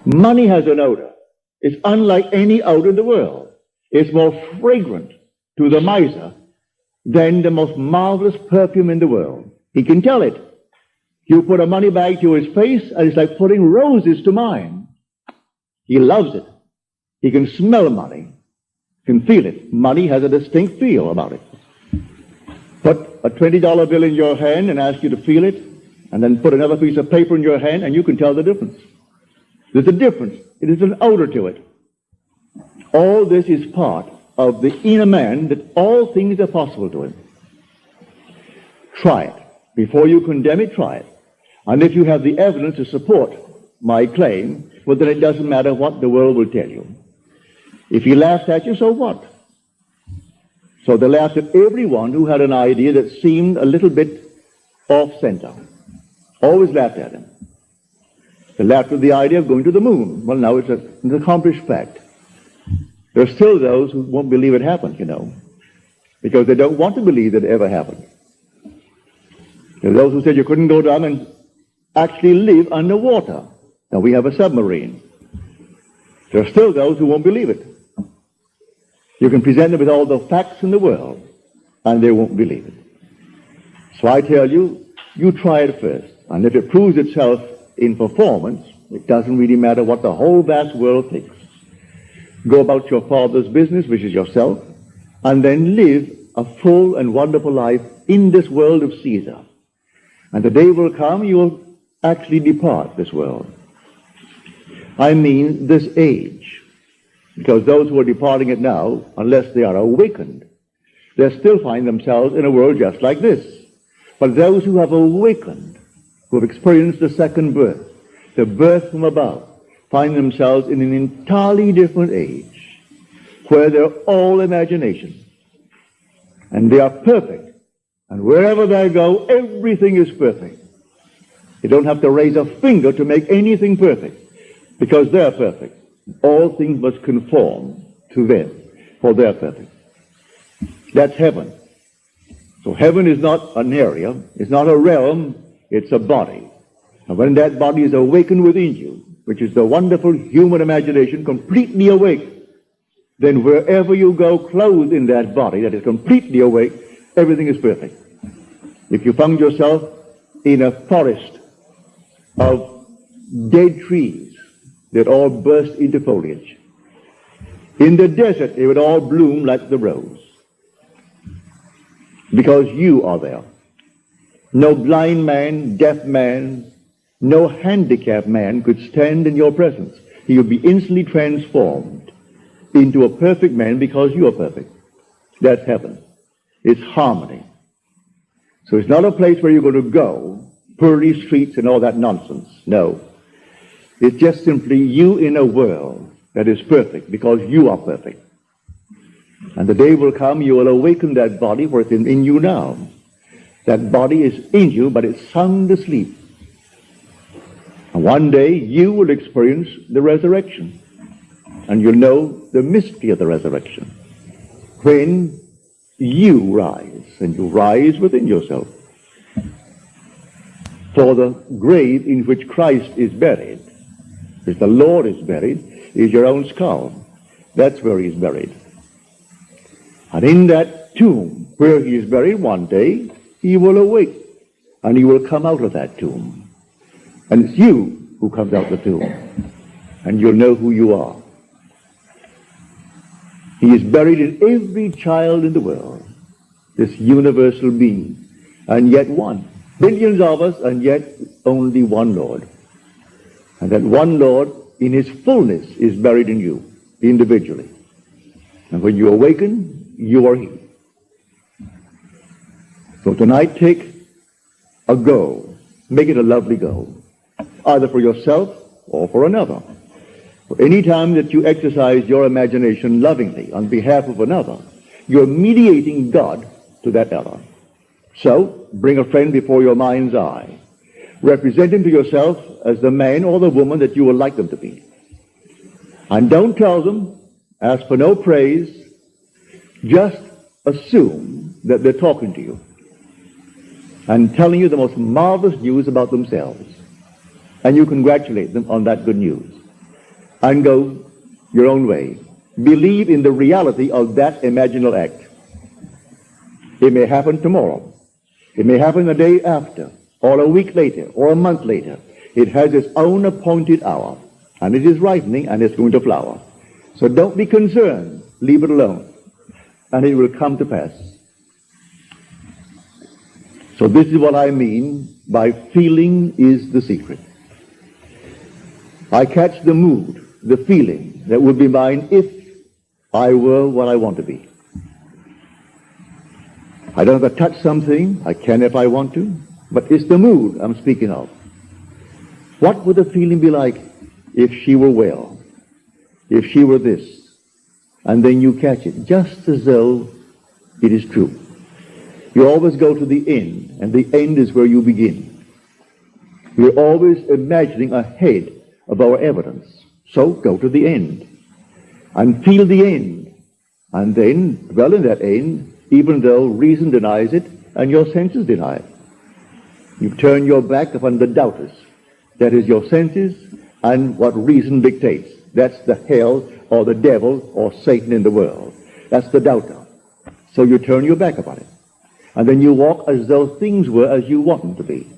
Money has an odor. It's unlike any odor in the world. It's more fragrant to the miser than the most marvelous perfume in the world. He can tell it. You put a money bag to his face, and it's like putting roses to mine. He loves it. He can smell money, can feel it. Money has a distinct feel about it. Put a $20 bill in your hand and ask you to feel it, and then put another piece of paper in your hand, and you can tell the difference. There's a difference. It is an odor to it. All this is part of the inner man, that all things are possible to him. Try it. Before you condemn it, try it. And if you have the evidence to support my claim, well, then it doesn't matter what the world will tell you. If he laughs at you, so what? So they laughed at everyone who had an idea that seemed a little bit off-center. Always laughed at him. They laughed at the idea of going to the moon. Well, now it's an accomplished fact. There are still those who won't believe it happened, you know, because they don't want to believe that it ever happened. There are those who said you couldn't go down and actually live underwater. Now we have a submarine. There are still those who won't believe it. You can present them with all the facts in the world, and they won't believe it. So I tell you, you try it first. And if it proves itself in performance, it doesn't really matter what the whole vast world thinks. Go about your Father's business, which is yourself, and then live a full and wonderful life in this world of Caesar. And the day will come, you will actually depart this world. I mean this age. Because those who are departing it now, unless they are awakened, they'll still find themselves in a world just like this. But those who have awakened, who have experienced the second birth, the birth from above, find themselves in an entirely different age, where they're all imagination. And they are perfect. And wherever they go, everything is perfect. You don't have to raise a finger to make anything perfect, because they're perfect. All things must conform to them, for they're perfect. That's heaven. So heaven is not an area, it's not a realm, it's a body. And when that body is awakened within you, which is the wonderful human imagination completely awake, then wherever you go clothed in that body that is completely awake, everything is perfect. If you found yourself in a forest of dead trees that all burst into foliage, in the desert they would all bloom like the rose, because you are there. No blind man, deaf man, no handicapped man could stand in your presence. He would be instantly transformed into a perfect man because you are perfect. That's heaven. It's harmony. So it's not a place where you're going to go, pearly streets and all that nonsense. No. It's just simply you in a world that is perfect because you are perfect. And the day will come, you will awaken that body, for it's in you now. That body is in you, but it's sound asleep. And one day you will experience the resurrection. And you'll know the mystery of the resurrection. When you rise, and you rise within yourself. For the grave in which Christ is buried, which the Lord is buried, is your own skull. That's where he is buried. And in that tomb where he is buried, one day he will awake, and he will come out of that tomb. And it's you who comes out of the tomb, and you'll know who you are. He is buried in every child in the world, this universal being, and yet one. Billions of us, and yet only one Lord. And that one Lord, in his fullness, is buried in you, individually. And when you awaken, you are he. So tonight, take a go. Make it a lovely go, either for yourself or for another. For any time that you exercise your imagination lovingly on behalf of another, you're mediating God to that other. So, bring a friend before your mind's eye. Represent him to yourself as the man or the woman that you would like them to be. And don't tell them, ask for no praise, just assume that they're talking to you and telling you the most marvelous news about themselves. And you congratulate them on that good news. and go your own way. Believe in the reality of that imaginal act. It may happen tomorrow. It may happen the day after, or a week later, or a month later. It has its own appointed hour, and it is ripening, and it's going to flower. So don't be concerned. Leave it alone, and it will come to pass. So this is what I mean by feeling is the secret. I catch the mood, the feeling that would be mine if I were what I want to be. I don't have to touch something. I can if I want to, but it's the mood I'm speaking of. What would the feeling be like if she were well, if she were this? And then you catch it, just as though it is true. You always go to the end, and the end is where you begin. We're always imagining ahead of our evidence. So go to the end, and feel the end. And then dwell in that end, even though reason denies it, and your senses deny it. You turn your back upon the doubters. That is your senses and what reason dictates. That's the hell or the devil or Satan in the world. That's the doubter. So you turn your back upon it. And then you walk as though things were as you want them to be.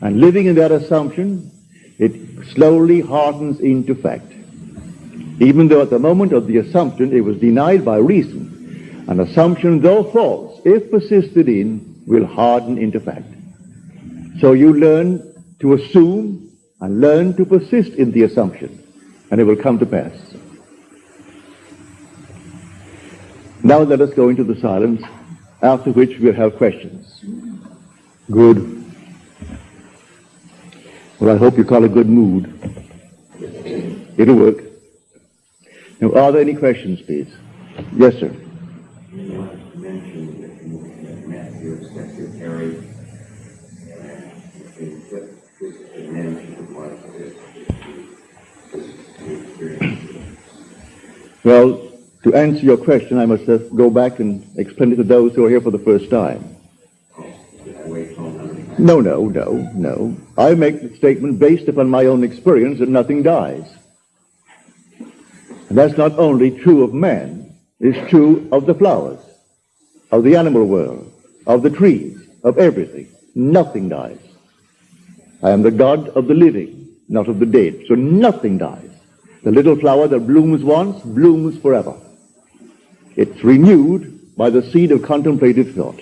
And living in that assumption, it slowly hardens into fact. Even though at the moment of the assumption it was denied by reason, an assumption, though false, if persisted in, will harden into fact. So you learn to assume and learn to persist in the assumption, and it will come to pass. Now let us go into the silence, after which we'll have questions. Good. Well, I hope you call a good mood. It'll work. Now, are there any questions, please? Yes, sir. You mentioned that Matthew is secretary, and mentioned what Well, to answer your question, I must just go back and explain it to those who are here for the first time. No. I make the statement based upon my own experience that nothing dies. And that's not only true of man, it's true of the flowers, of the animal world, of the trees, of everything. Nothing dies. I am the God of the living, not of the dead. So nothing dies. The little flower that blooms once, blooms forever. It's renewed by the seed of contemplative thought.